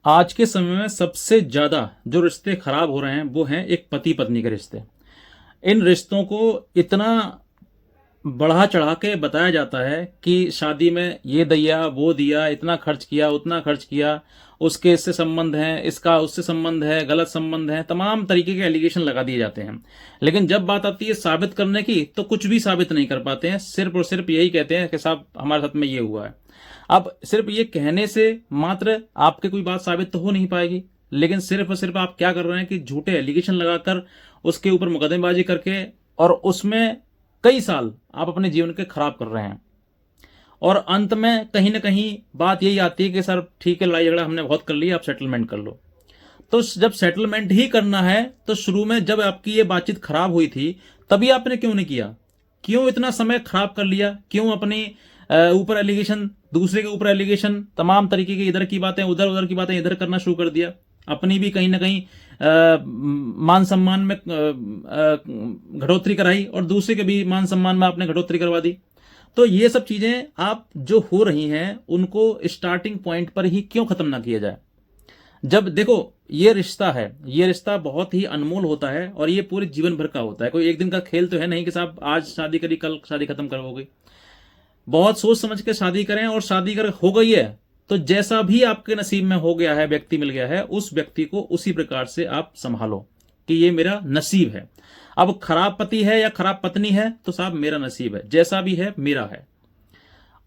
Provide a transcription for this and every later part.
आज के समय में सबसे ज़्यादा जो रिश्ते खराब हो रहे हैं वो हैं एक पति पत्नी के रिश्ते। इन रिश्तों को इतना बढ़ा चढ़ा के बताया जाता है कि शादी में ये दिया वो दिया, इतना खर्च किया उतना खर्च किया, उसके इससे संबंध है, इसका उससे संबंध है, गलत संबंध है, तमाम तरीके के एलिगेशन लगा दिए जाते हैं। लेकिन जब बात आती है साबित करने की तो कुछ भी साबित नहीं कर पाते हैं, सिर्फ और सिर्फ यही कहते हैं कि साहब हमारे साथ में ये हुआ है। अब सिर्फ ये कहने से मात्र आपके कोई बात साबित तो हो नहीं पाएगी, लेकिन सिर्फ और सिर्फ आप क्या कर रहे हैं कि झूठे एलिगेशन लगाकर उसके ऊपर मुकदमेबाजी करके और उसमें कई साल आप अपने जीवन के खराब कर रहे हैं। और अंत में कहीं ना कहीं बात यही आती है कि सर ठीक है, लड़ाई झगड़ा हमने बहुत कर लिया, आप सेटलमेंट कर लो। तो जब सेटलमेंट ही करना है तो शुरू में जब आपकी ये बातचीत खराब हुई थी तभी आपने क्यों नहीं किया? क्यों इतना समय खराब कर लिया? क्यों अपनी ऊपर एलिगेशन, दूसरे के ऊपर एलिगेशन, तमाम तरीके की इधर की बातें उधर, उधर की बातें इधर करना शुरू कर दिया? अपनी भी कहीं ना कहीं मान सम्मान में घटोतरी कराई और दूसरे के भी मान सम्मान में आपने घटोतरी करवा दी। तो ये सब चीजें आप जो हो रही हैं उनको स्टार्टिंग पॉइंट पर ही क्यों खत्म ना किया जाए? जब देखो ये रिश्ता है, ये रिश्ता बहुत ही अनमोल होता है और ये पूरे जीवन भर का होता है। कोई एक दिन का खेल तो है नहीं कि साहब आज शादी करी कल शादी खत्म करोगे। बहुत सोच समझ के शादी करें, और शादी अगर हो गई है तो जैसा भी आपके नसीब में हो गया है, व्यक्ति मिल गया है, उस व्यक्ति को उसी प्रकार से आप संभालो कि ये मेरा नसीब है। अब खराब पति है या खराब पत्नी है तो साहब मेरा नसीब है, जैसा भी है मेरा है।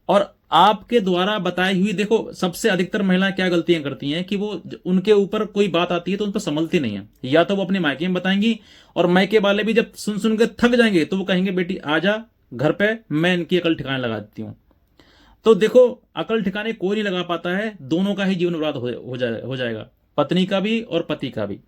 और आपके द्वारा बताई हुई, देखो सबसे अधिकतर महिलाएं क्या गलतियां करती हैं कि वो उनके ऊपर कोई बात आती है तो उन पर संभलती नहीं है, या तो वो अपने मायके में बताएंगी और मायके वाले भी जब सुन सुन के थक जाएंगे तो वो कहेंगे बेटी आजा घर पे, मैं इनकी अकल ठिकाने लगा देती हूँ। तो देखो अकल ठिकाने कोई नहीं लगा पाता है, दोनों का ही जीवन बर्बाद हो जाएगा, पत्नी का भी और पति का भी।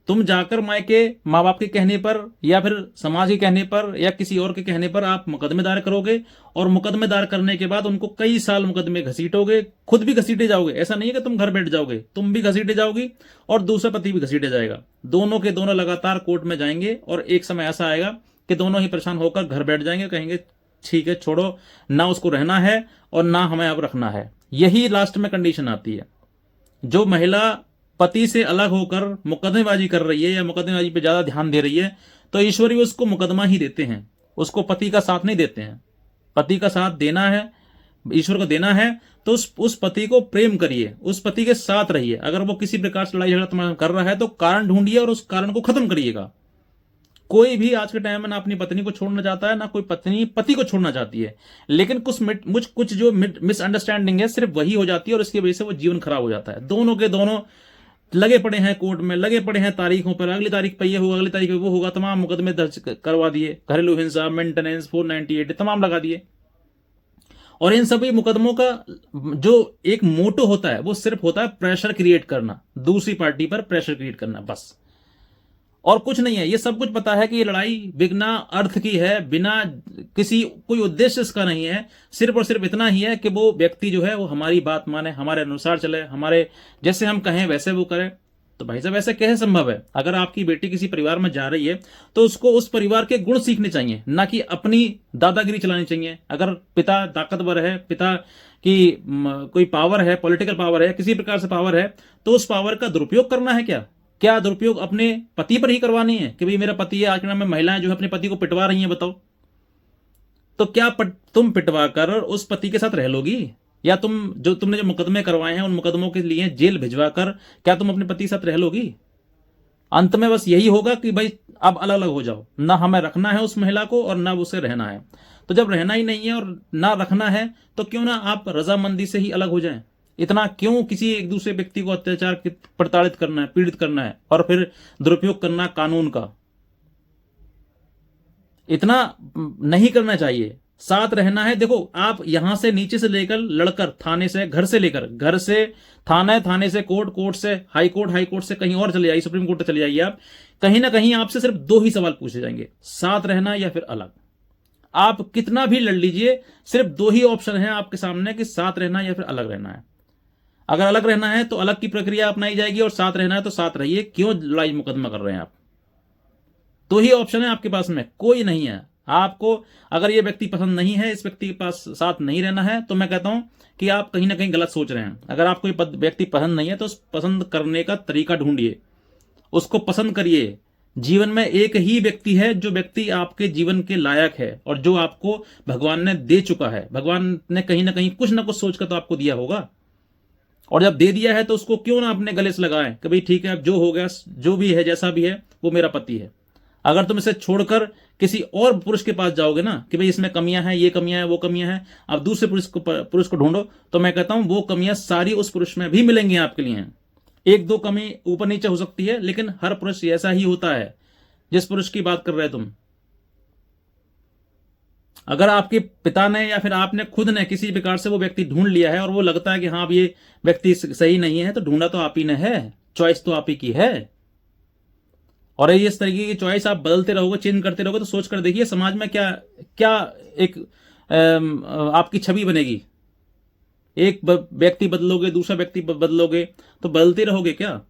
तुम जाकर मायके माँ बाप के कहने पर या फिर समाज के कहने पर या किसी और के कहने पर आप मुकदमे दायर करोगे, और मुकदमे दायर करने के बाद उनको कई साल मुकदमे घसीटोगे, खुद भी घसीटे जाओगे। ऐसा नहीं है कि तुम घर बैठ जाओगे, तुम भी घसीटे जाओगी और दूसरा पति भी घसीटे जाएगा। दोनों के दोनों लगातार कोर्ट में जाएंगे और एक समय ऐसा आएगा कि दोनों ही परेशान होकर घर बैठ जाएंगे, कहेंगे ठीक है छोड़ो, ना उसको रहना है और ना हमें अब रखना है। यही लास्ट में कंडीशन आती है। जो महिला पति से अलग होकर मुकदमेबाजी कर रही है या मुकदमेबाजी पे ज्यादा ध्यान दे रही है तो ईश्वर भी उसको मुकदमा ही देते हैं, उसको पति का साथ नहीं देते हैं। पति का साथ देना है, ईश्वर को देना है, तो उस पति को प्रेम करिए, उस पति के साथ रहिए। अगर वो किसी प्रकार से लड़ाई झगड़ा तुम्हारा कर रहा है तो कारण ढूंढिए और उस कारण को खत्म करिएगा। कोई भी आज के टाइम में ना अपनी पत्नी को छोड़ना चाहता है, ना कोई पत्नी पति को छोड़ना चाहती है, लेकिन कुछ जो मिसअंडरस्टैंडिंग है सिर्फ वही हो जाती है और इसकी वजह से वो जीवन खराब हो जाता है। दोनों के दोनों लगे पड़े हैं कोर्ट में, लगे पड़े हैं तारीखों पर, अगली तारीख पर ये होगा, अगली तारीख पे वो होगा, तमाम मुकदमे दर्ज करवा दिए, घरेलू हिंसा, मेंटेनेंस 498 तमाम लगा दिए। और इन सभी मुकदमों का जो एक मोटो होता है वो सिर्फ होता है प्रेशर क्रिएट करना, दूसरी पार्टी पर प्रेशर क्रिएट करना, बस और कुछ नहीं है। ये सब कुछ पता है कि ये लड़ाई बिना अर्थ की है, बिना किसी कोई उद्देश्य इसका नहीं है, सिर्फ और सिर्फ इतना ही है कि वो व्यक्ति जो है वो हमारी बात माने, हमारे अनुसार चले, हमारे जैसे हम कहें वैसे वो करे। तो भाई साहब ऐसे कैसे संभव है? अगर आपकी बेटी किसी परिवार में जा रही है तो उसको उस परिवार के गुण सीखने चाहिए, ना कि अपनी दादागिरी चलानी चाहिए। अगर पिता ताकतवर है, पिता की कोई पावर है, पॉलिटिकल पावर है, किसी प्रकार से पावर है, तो उस पावर का दुरुपयोग करना है क्या? क्या दुरुपयोग अपने पति पर ही करवानी है कि भाई मेरा पति है? आज के टाइम में महिलाएं जो है अपने पति को पिटवा रही हैं, बताओ। तो क्या तुम पिटवा कर उस पति के साथ रह लोगी? या तुमने जो मुकदमे करवाए हैं उन मुकदमों के लिए जेल भिजवा कर क्या तुम अपने पति के साथ रह लोगी? अंत में बस यही होगा कि भाई अब अलग अलग हो जाओ, ना हमें रखना है उस महिला को और ना उसे रहना है। तो जब रहना ही नहीं है और ना रखना है तो क्यों ना आप रजामंदी से ही अलग हो जाएं। इतना क्यों किसी एक दूसरे व्यक्ति को अत्याचार प्रताड़ित करना है, पीड़ित करना है और फिर दुरुपयोग करना कानून का? इतना नहीं करना चाहिए। साथ रहना है। देखो आप यहां से नीचे से लेकर लड़कर थाने से, घर से लेकर घर से थाना, थाने से कोर्ट, कोर्ट से हाई कोर्ट, हाई कोर्ट से कहीं और चले जाइए, सुप्रीम कोर्ट तक चले जाइए, आप कहीं ना कहीं आपसे सिर्फ दो ही सवाल पूछे जाएंगे, साथ रहना या फिर अलग। आप कितना भी लड़ लीजिए, सिर्फ दो ही ऑप्शन है आपके सामने कि साथ रहना या फिर अलग रहना है। अगर अलग रहना है तो अलग की प्रक्रिया अपनाई जाएगी और साथ रहना है तो साथ रहिए। क्यों लड़ाई मुकदमा कर रहे हैं आप? दो ही ऑप्शन है आपके पास में, कोई नहीं है। आपको अगर ये व्यक्ति पसंद नहीं है, इस व्यक्ति के पास साथ नहीं रहना है, तो मैं कहता हूं कि आप कहीं ना कहीं गलत सोच रहे हैं। अगर आपको ये व्यक्ति पसंद नहीं है तो उस पसंद करने का तरीका ढूंढिए, उसको पसंद करिए। जीवन में एक ही व्यक्ति है जो व्यक्ति आपके जीवन के लायक है और जो आपको भगवान ने दे चुका है। भगवान ने कहीं ना कहीं कुछ ना कुछ सोचकर तो आपको दिया होगा, और जब दे दिया है तो उसको क्यों ना अपने गले से लगाएं कि भाई ठीक है, अब जो हो गया, जो भी है, जैसा भी है, वो मेरा पति है। अगर तुम इसे छोड़कर किसी और पुरुष के पास जाओगे ना कि भाई इसमें कमियां हैं, ये कमियां हैं, वो कमियां हैं, अब दूसरे पुरुष को ढूंढो, तो मैं कहता हूं वो कमियां सारी उस पुरुष में भी मिलेंगी आपके लिए। एक दो कमी ऊपर नीचे हो सकती है, लेकिन हर पुरुष ऐसा ही होता है जिस पुरुष की बात कर रहे तुम। अगर आपके पिता ने या फिर आपने खुद ने किसी प्रकार से वो व्यक्ति ढूंढ लिया है और वो लगता है कि हाँ अब ये व्यक्ति सही नहीं है, तो ढूंढा तो आप ही ने है, चॉइस तो आप ही की है। और इस तरीके की चॉइस आप बदलते रहोगे, चेंज करते रहोगे, तो सोच कर देखिए समाज में क्या क्या एक आपकी छवि बनेगी। एक व्यक्ति बदलोगे, दूसरा व्यक्ति बदलोगे, तो बदलते रहोगे क्या?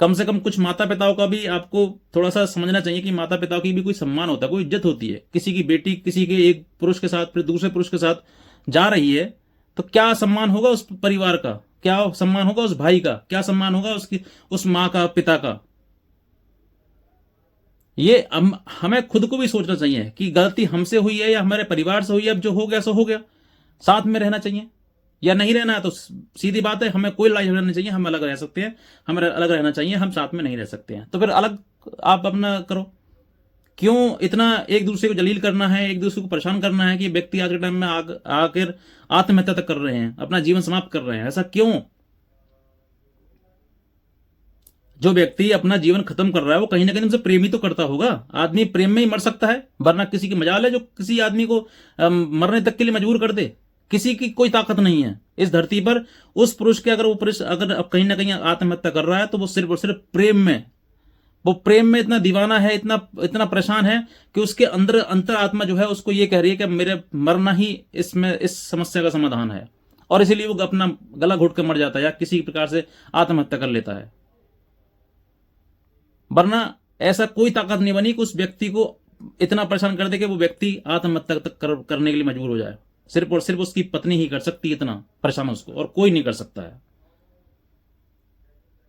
कम से कम कुछ माता पिताओं का भी आपको थोड़ा सा समझना चाहिए कि माता पिताओं की भी कोई सम्मान होता है, कोई इज्जत होती है। किसी की बेटी किसी के एक पुरुष के साथ फिर दूसरे पुरुष के साथ जा रही है, तो क्या सम्मान होगा उस परिवार का, क्या सम्मान होगा उस भाई का, क्या सम्मान होगा उसकी उस माँ का, पिता का। ये हमें खुद को भी सोचना चाहिए कि गलती हमसे हुई है या हमारे परिवार से हुई है। अब जो हो गया सो हो गया, साथ में रहना चाहिए या नहीं रहना है तो सीधी बात है, हमें कोई लड़ाई रहना चाहिए, हम अलग रह सकते हैं, हमें अलग रहना चाहिए, हम साथ में नहीं रह सकते हैं, तो फिर अलग आप अपना करो। क्यों इतना एक दूसरे को जलील करना है, एक दूसरे को परेशान करना है कि व्यक्ति आज के टाइम में आकर आत्महत्या तक कर रहे हैं, अपना जीवन समाप्त कर रहे हैं? ऐसा क्यों? जो व्यक्ति अपना जीवन खत्म कर रहा है वो कहीं ना कहीं उनसे प्रेम ही तो करता होगा। आदमी प्रेम में ही मर सकता है, वरना किसी की मजाल है जो किसी आदमी को मरने तक के लिए मजबूर कर दे। किसी की कोई ताकत नहीं है इस धरती पर उस पुरुष के, अगर वो पुरुष अगर कहीं ना कहीं आत्महत्या कर रहा है तो वो सिर्फ और सिर्फ प्रेम में, वो प्रेम में इतना दीवाना है, इतना इतना परेशान है कि उसके अंदर अंतर आत्मा जो है उसको ये कह रही है कि मेरे मरना ही इसमें इस समस्या का समाधान है, और इसीलिए वो अपना गला घोट कर मर जाता है या किसी प्रकार से आत्महत्या कर लेता है। वरना ऐसा कोई ताकत नहीं बनी कि उस व्यक्ति को इतना परेशान कर दे कि वो व्यक्ति आत्महत्या तक करने के लिए मजबूर हो जाए। सिर्फ और सिर्फ उसकी पत्नी ही कर सकती है इतना परेशान उसको, और कोई नहीं कर सकता है।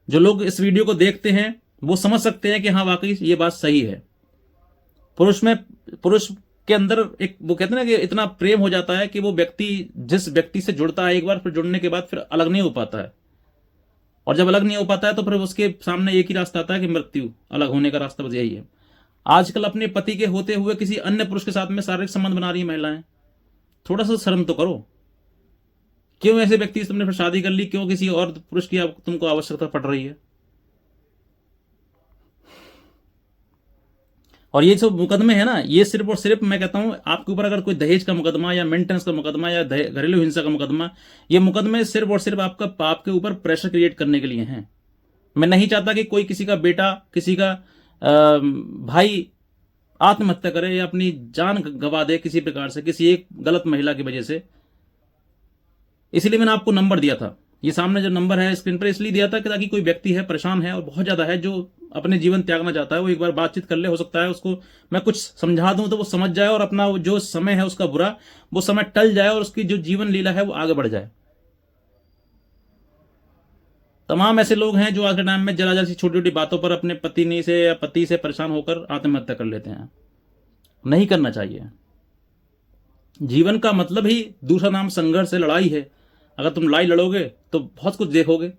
जो लोग इस वीडियो को देखते हैं वो समझ सकते हैं कि हाँ वाकई ये बात सही है। पुरुष के अंदर एक वो कहते हैं ना कि इतना प्रेम हो जाता है कि वो व्यक्ति जिस व्यक्ति से जुड़ता है एक बार, फिर जुड़ने के बाद फिर अलग नहीं हो पाता है, और जब अलग नहीं हो पाता है तो फिर उसके सामने एक ही रास्ता आता है कि मृत्यु। अलग होने का रास्ता बस यही है। आजकल अपने पति के होते हुए किसी अन्य पुरुष के साथ में शारीरिक संबंध बना रही है महिलाएं। थोड़ा सा शर्म तो करो। क्यों ऐसे व्यक्ति से तुमने फिर शादी कर ली? क्यों किसी और पुरुष की तुमको आवश्यकता पड़ रही है? और ये सब मुकदमे है ना, ये सिर्फ और सिर्फ मैं कहता हूं आपके ऊपर अगर कोई दहेज का मुकदमा या मेंटेनेंस का मुकदमा या घरेलू हिंसा का मुकदमा, ये मुकदमे सिर्फ और सिर्फ आपके ऊपर प्रेशर क्रिएट करने के लिए हैं। मैं नहीं चाहता कि कोई किसी का बेटा, किसी का भाई आत्महत्या करे या अपनी जान गंवा दे किसी प्रकार से, किसी एक गलत महिला की वजह से। इसलिए मैंने आपको नंबर दिया था, ये सामने जो नंबर है स्क्रीन पर इसलिए दिया था कि ताकि कोई व्यक्ति है परेशान है और बहुत ज्यादा है, जो अपने जीवन त्यागना चाहता है, वो एक बार बातचीत कर ले। हो सकता है उसको मैं कुछ समझा दूं तो वो समझ जाए और अपना जो समय है उसका बुरा, वो समय टल जाए और उसकी जो जीवन लीला है वो आगे बढ़ जाए। तमाम ऐसे लोग हैं जो आज के टाइम में जरा जरा सी छोटी छोटी बातों पर अपने पत्नी से या पति से परेशान होकर आत्महत्या कर लेते हैं। नहीं करना चाहिए। जीवन का मतलब ही दूसरा नाम संघर्ष है, लड़ाई है। अगर तुम लड़ाई लड़ोगे तो बहुत कुछ देखोगे,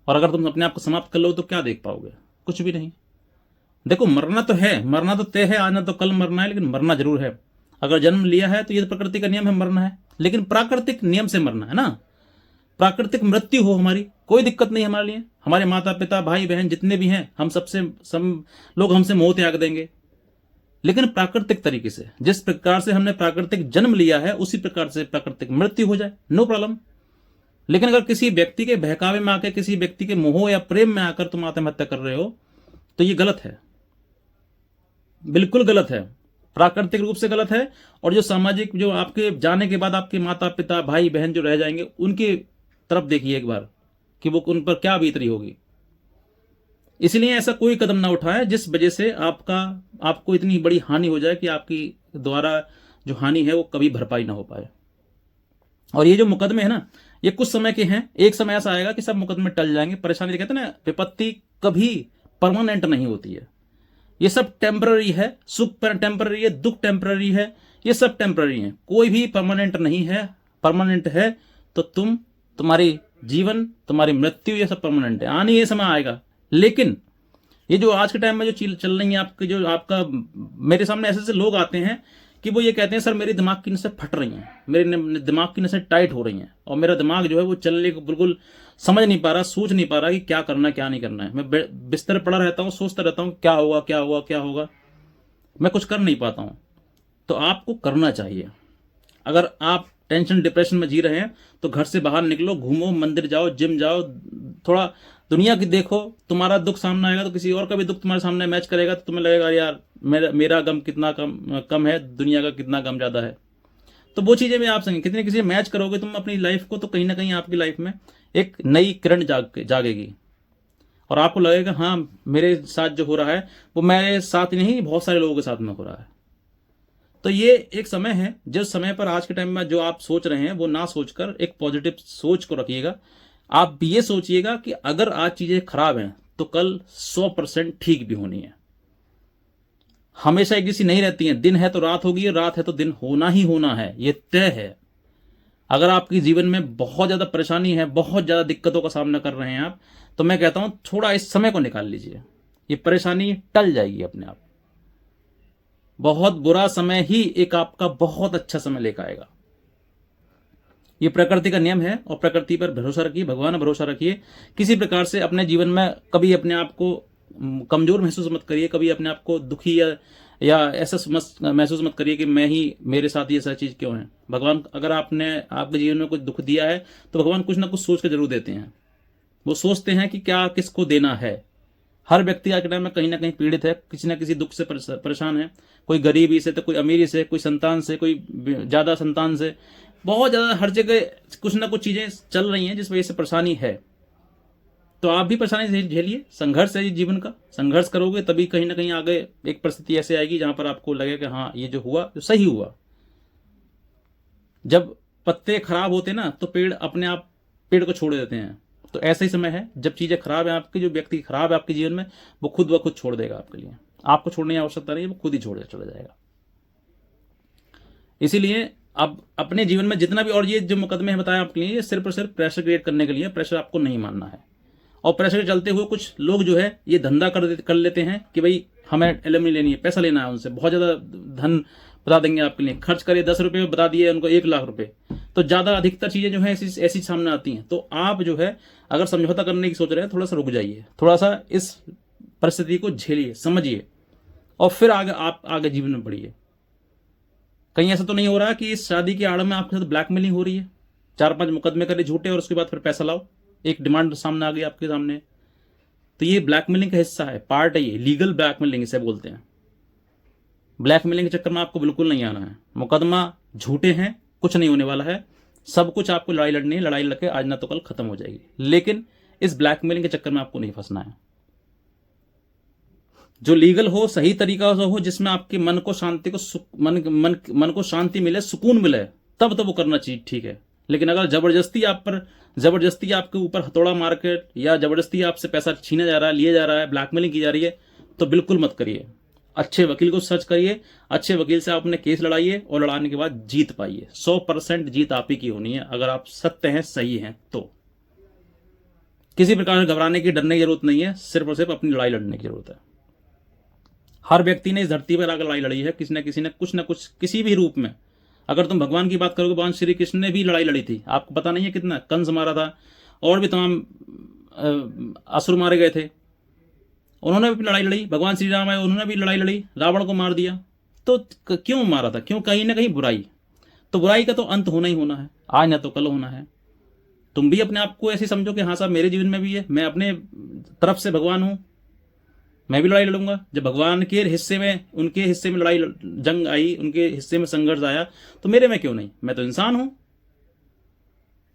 और अगर तुम अपने आप को समाप्त कर लो तो क्या देख पाओगे? कुछ भी नहीं। देखो, मरना तो है, मरना तो तय है, आज ना तो कल मरना है, लेकिन मरना जरूर है। अगर जन्म लिया है तो ये प्रकृति का नियम है, मरना है, लेकिन प्राकृतिक नियम से मरना है ना। प्राकृतिक मृत्यु हो हमारी, कोई दिक्कत नहीं हमारे लिए। हमारे माता पिता भाई बहन जितने भी हैं, हम सब लोग हमसे मोह त्याग देंगे, लेकिन प्राकृतिक तरीके से। जिस प्रकार से हमने प्राकृतिक जन्म लिया है उसी प्रकार से प्राकृतिक मृत्यु हो जाए, नो प्रॉब्लम। लेकिन अगर किसी व्यक्ति के बहकावे में आकर, किसी व्यक्ति के मोह या प्रेम में आकर तुम आत्महत्या कर रहे हो तो ये गलत है, बिल्कुल गलत है, प्राकृतिक रूप से गलत है। और जो सामाजिक, जो आपके जाने के बाद आपके माता पिता भाई बहन जो रह जाएंगे, उनकी तरफ देखिए एक बार कि वो उन पर क्या बीत रही होगी। इसलिए ऐसा कोई कदम ना उठाएं जिस वजह से आपको इतनी बड़ी हानि हो जाए कि आपकी द्वारा जो हानि है वो कभी भरपाई ना हो पाए। और ये जो मुकदमे है ना, ये कुछ समय के हैं, एक समय ऐसा आएगा कि सब मुकदमे टल जाएंगे। परेशानी कहते हैं ना, विपत्ति कभी परमानेंट नहीं होती है, ये सब टेम्पररी है। सुख टेम्पररी है, दुख टेम्पररी है, ये सब टेम्पररी है, कोई भी परमानेंट नहीं है। परमानेंट है तो तुम्हारी जीवन, तुम्हारी मृत्यु, ये सब परमानेंट है। आने ये समय आएगा। लेकिन ये जो आज के टाइम में जो चल रही है आपके, जो आपका मेरे सामने ऐसे ऐसे लोग आते हैं कि वो ये कहते हैं सर मेरी दिमाग की नसें फट रही हैं, मेरे दिमाग की नसें टाइट हो रही हैं, और मेरा दिमाग जो है वो चलने को बिल्कुल समझ नहीं पा रहा, सोच नहीं पा रहा कि क्या करना है क्या नहीं करना है। मैं बिस्तर पड़ा रहता हूँ, सोचता रहता हूँ क्या होगा क्या होगा क्या होगा, मैं कुछ कर नहीं पाता हूँ। तो आपको करना चाहिए। अगर आप टेंशन डिप्रेशन में जी रहे हैं तो घर से बाहर निकलो, घूमो, मंदिर जाओ, जिम जाओ, थोड़ा दुनिया की देखो। तुम्हारा दुख सामने आएगा तो किसी और का भी दुख तुम्हारे सामने मैच करेगा, तो तुम्हें लगेगा यार मेरा गम कितना कम है, दुनिया का कितना गम ज़्यादा है। तो वो चीज़ें भी आप संग कितनी किसी मैच करोगे तुम अपनी लाइफ को, तो कहीं ना कहीं आपकी लाइफ में एक नई किरण जागेगी और आपको लगेगा हाँ मेरे साथ जो हो रहा है वो मेरे साथ नहीं, बहुत सारे लोगों के साथ में हो रहा है। तो ये एक समय है जिस समय पर आज के टाइम में जो आप सोच रहे हैं वो ना सोचकर एक पॉजिटिव सोच को रखिएगा। आप भी ये सोचिएगा कि अगर आज चीजें खराब हैं तो कल 100% ठीक भी होनी है। हमेशा एक जैसी नहीं रहती हैं, दिन है तो रात होगी, रात है तो दिन होना ही होना है, ये तय है। अगर आपके जीवन में बहुत ज्यादा परेशानी है, बहुत ज्यादा दिक्कतों का सामना कर रहे हैं आप, तो मैं कहता हूं थोड़ा इस समय को निकाल लीजिए, ये परेशानी टल जाएगी अपने आप। बहुत बुरा समय ही एक आपका बहुत अच्छा समय लेकर आएगा। ये प्रकृति का नियम है और प्रकृति पर भरोसा रखिए, भगवान पर भरोसा रखिए। किसी प्रकार से अपने जीवन में कभी अपने आप को कमजोर महसूस मत करिए, कभी अपने आप को दुखी या ऐसा महसूस मत करिए कि मैं ही, मेरे साथ ये सारी चीज क्यों है। भगवान अगर आपने आपके जीवन में कुछ दुख दिया है तो भगवान कुछ ना कुछ सोच कर जरूर देते हैं। वो सोचते हैं कि क्या किसको देना है। हर व्यक्ति आज के टाइम में कहीं ना कहीं पीड़ित है, किसी ना किसी दुख से परेशान है। कोई गरीबी से तो कोई अमीरी से, कोई संतान से, कोई ज्यादा संतान से, बहुत ज्यादा हर जगह कुछ ना कुछ चीजें चल रही हैं जिस वजह से परेशानी है। तो आप भी परेशानी झेलिए, संघर्ष है जीवन का, संघर्ष करोगे तभी कहीं ना कहीं आगे एक परिस्थिति ऐसे आएगी जहां पर आपको लगेगा कि हाँ ये जो हुआ जो सही हुआ। जब पत्ते खराब होते ना तो पेड़ अपने आप पेड़ को छोड़ देते हैं। तो ऐसा ही समय है जब चीजें खराब है आपकी, जो व्यक्ति खराब है आपके जीवन में, वो खुद ब खुद छोड़ देगा आपके लिए। आपको छोड़ने की आवश्यकता नहीं है, वो खुद ही छोड़ चला जाएगा। इसीलिए अब अपने जीवन में जितना भी, और ये जो मुकदमे हैं बताया आपके लिए, ये सिर्फ और सिर्फ प्रेशर क्रिएट करने के लिए, प्रेशर आपको नहीं मानना है। और प्रेशर के चलते हुए कुछ लोग जो है ये धंधा कर लेते हैं कि भाई हमें एलुमनी लेनी है, पैसा लेना है उनसे, बहुत ज्यादा धन बता देंगे आपके लिए, खर्च करिए 10 रुपये में बता दिए उनको 1 लाख रुपए। तो ज्यादा अधिकतर चीजें जो है ऐसी सामने आती हैं। तो आप जो है अगर समझौता करने की सोच रहे हैं, थोड़ा सा रुक जाइए, थोड़ा सा इस परिस्थिति को झेलिए, समझिए, और फिर आप आगे जीवन में बढ़िए। कहीं ऐसा तो नहीं हो रहा कि इस शादी की आड़ में आपके साथ ब्लैकमेलिंग हो रही है, 4-5 मुकदमे करे झूठे और उसके बाद फिर पैसा लाओ, एक डिमांड सामने आ गई आपके सामने। तो ये ब्लैकमेलिंग का हिस्सा है, पार्ट है, ये लीगल ब्लैकमेलिंग इसे बोलते हैं। ब्लैकमेलिंग के चक्कर में आपको बिल्कुल नहीं आना है। मुकदमा झूठे हैं, कुछ नहीं होने वाला है, सब कुछ आपको लड़ाई लड़नी है, लड़ाई लड़के आज ना तो कल खत्म हो जाएगी। लेकिन इस ब्लैकमेलिंग के चक्कर में आपको नहीं फंसना है। जो लीगल हो, सही तरीका से हो, जिसमें आपके मन को शांति को मन को शांति मिले, सुकून मिले, तब तो वो करना चाहिए, ठीक है। लेकिन अगर जबरदस्ती आपके ऊपर हथौड़ा मार के या जबरदस्ती आपसे पैसा छीना जा रहा है, लिया जा रहा है, ब्लैकमेलिंग की जा रही है, तो बिल्कुल मत करिए। अच्छे वकील को सर्च करिए, अच्छे वकील से आप अपने केस लड़ाइए और लड़ाने के बाद जीत पाइए। 100% जीत आप ही की होनी है अगर आप सत्य हैं, सही हैं। तो किसी प्रकार से घबराने की, डरने की जरूरत नहीं है, सिर्फ और सिर्फ अपनी लड़ाई लड़ने की जरूरत है। हर व्यक्ति ने इस धरती पर आकर लड़ाई लड़ी है, किसी न किसी ने कुछ ना कुछ किसी भी रूप में। अगर तुम भगवान की बात करोगे, भगवान श्री कृष्ण ने भी लड़ाई लड़ी थी, आपको पता नहीं है कितना, कंस मारा था और भी तमाम असुर मारे गए थे, उन्होंने भी लड़ाई लड़ी। भगवान श्री राम आए, उन्होंने भी लड़ाई लड़ी, रावण को मार दिया। तो क्यों मारा था? क्यों? कहीं ना कहीं बुराई। तो बुराई का तो अंत होना ही होना है, आज ना तो कल होना है। तुम भी अपने आप को ऐसे समझो कि हाँ साहब मेरे जीवन में भी है, मैं अपने तरफ से भगवान हूं, मैं भी लड़ाई लड़ूंगा। जब भगवान के हिस्से में, उनके हिस्से में लड़ाई जंग आई, उनके हिस्से में संघर्ष आया, तो मेरे में क्यों नहीं? मैं तो इंसान हूं।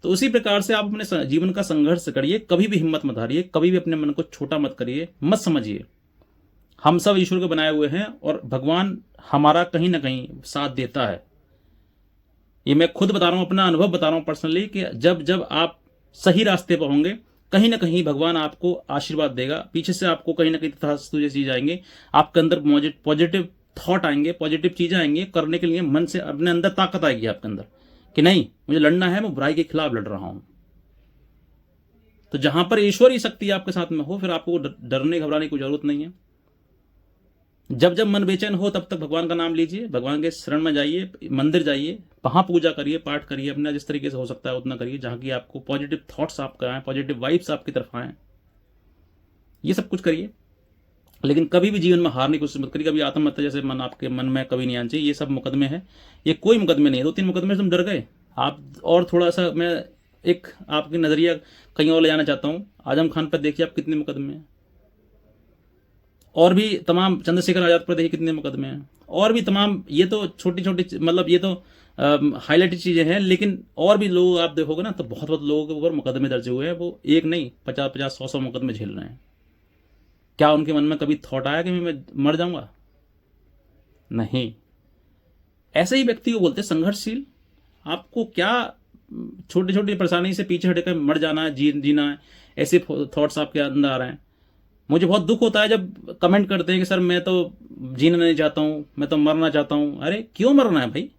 तो उसी प्रकार से आप अपने जीवन का संघर्ष करिए, कभी भी हिम्मत मत हारिए, कभी भी अपने मन को छोटा मत करिए, मत समझिए। हम सब ईश्वर के बनाए हुए हैं और भगवान हमारा कहीं ना कहीं साथ देता है। ये मैं खुद बता रहा हूं, अपना अनुभव बता रहा हूं पर्सनली, कि जब जब आप सही रास्ते पर होंगे, कहीं ना कहीं भगवान आपको आशीर्वाद देगा, पीछे से आपको कहीं ना कहीं तथास्तु जैसी चीज आएंगे, आपके अंदर पॉजिटिव थॉट आएंगे, पॉजिटिव चीजें आएंगी, करने के लिए मन से अपने अंदर ताकत आएगी आपके अंदर कि नहीं मुझे लड़ना है, मैं बुराई के खिलाफ लड़ रहा हूं। तो जहां पर ईश्वरीय शक्ति आपके साथ में हो, फिर आपको डरने घबराने की जरूरत नहीं है। जब जब मन बेचैन हो तब तक भगवान का नाम लीजिए, भगवान के शरण में जाइए, मंदिर जाइए, वहां पूजा करिए, पाठ करिए, अपना जिस तरीके से हो सकता है उतना करिए, जहां की आपको पॉजिटिव थॉट्स आपका आए, पॉजिटिव वाइब्स आपकी तरफ आए, ये सब कुछ करिए। लेकिन कभी भी जीवन में हारने की कोशिश मत करिए। कभी आत्महत्या जैसे मन आपके मन में कभी नहीं आना चाहिए। ये सब मुकदमे हैं, ये कोई मुकदमे नहीं है। 2-3 मुकदमे से तुम डर गए आप। और थोड़ा सा मैं एक आपकी नजरिया कहीं और ले जाना चाहता हूँ। आजम खान पर देखिए आप कितने मुकदमे हैं, और भी तमाम, चंद्रशेखर आजाद पर देखिए कितने मुकदमे हैं, और भी तमाम। ये तो छोटी छोटी मतलब ये तो हाईलाइटेड चीजें हैं, लेकिन और भी लोग आप देखोगे ना तो बहुत बहुत लोगों के ऊपर मुकदमे दर्ज हुए हैं। वो एक नहीं, 50-50, 100-100 मुकदमे झेल रहे हैं। क्या उनके मन में कभी थॉट आया कि मैं मर जाऊंगा? नहीं। ऐसे ही व्यक्ति को बोलते हैं संघर्षशील। आपको क्या छोटी छोटी परेशानी से पीछे हटकर मर जाना है, जीना है, ऐसे थॉट्स आपके अंदर आ रहे हैं। मुझे बहुत दुख होता है जब कमेंट करते हैं कि सर मैं तो जीना नहीं चाहता हूं, मैं तो मरना चाहता हूं। अरे क्यों मरना है भाई?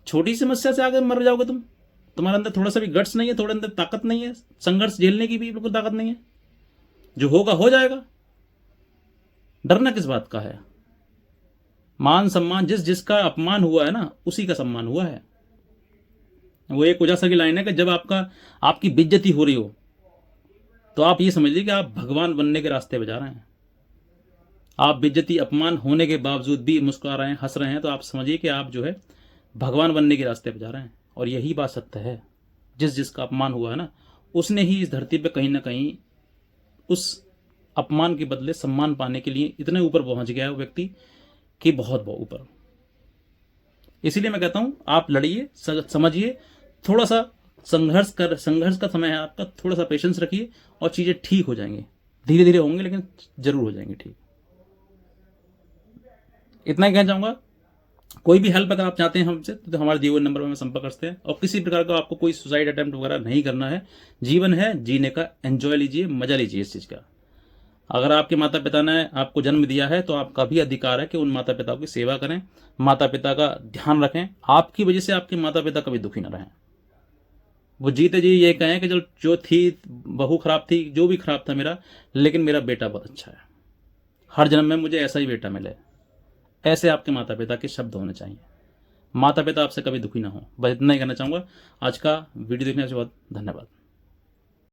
छोटी समस्या से आगे मर जाओगे तुम? तुम्हारे अंदर थोड़ा सा भी गट्स नहीं है, थोड़े अंदर ताकत नहीं है, संघर्ष झेलने की भी बिल्कुल ताकत नहीं है। जो होगा हो जाएगा, डरना किस बात का है? मान सम्मान, जिसका अपमान हुआ है ना उसी का सम्मान हुआ है। वो एक उजासा की लाइन है कि जब आपकी बेइज्जती हो रही हो तो आप ये समझ लीजिए कि आप भगवान बनने के रास्ते पे जा रहे हैं। आप बेइज्जती, अपमान होने के बावजूद भी मुस्कुरा रहे हैं, हंस रहे हैं, तो आप समझिए कि आप जो है भगवान बनने के रास्ते पे जा रहे हैं। और यही बात सत्य है। जिसका अपमान हुआ है ना, उसने ही इस धरती पे कहीं ना कहीं उस अपमान के बदले सम्मान पाने के लिए इतने ऊपर पहुंच गया है वो व्यक्ति कि बहुत ऊपर। इसीलिए मैं कहता हूं आप लड़िए, समझिए, थोड़ा सा संघर्ष का समय है आपका, थोड़ा सा पेशेंस रखिए और चीजें ठीक हो जाएंगी। धीरे धीरे होंगे लेकिन जरूर हो जाएंगे ठीक। इतना ही कहना चाहूंगा। कोई भी हेल्प अगर आप चाहते हैं हमसे तो हमारे जीवन नंबर में संपर्क कर सकते हैं। और किसी प्रकार का आपको कोई सुसाइड अटेम्प्ट वगैरह नहीं करना है। जीवन है जीने का, एंजॉय लीजिए, मजा लीजिए इस चीज का। अगर आपके माता पिता ने आपको जन्म दिया है तो आपका भी अधिकार है कि उन माता पिता की सेवा करें, माता पिता का ध्यान रखें। आपकी वजह से आपके माता पिता कभी दुखी न रहें। वो जीते जी ये कहें कि चल जो थी बहू खराब थी, जो भी खराब था मेरा, लेकिन मेरा बेटा बहुत अच्छा है, हर जन्म में मुझे ऐसा ही बेटा मिले। ऐसे आपके माता पिता के शब्द होने चाहिए। माता पिता आपसे कभी दुखी ना हो। बस इतना ही कहना चाहूँगा। आज का वीडियो देखने के बाद धन्यवाद।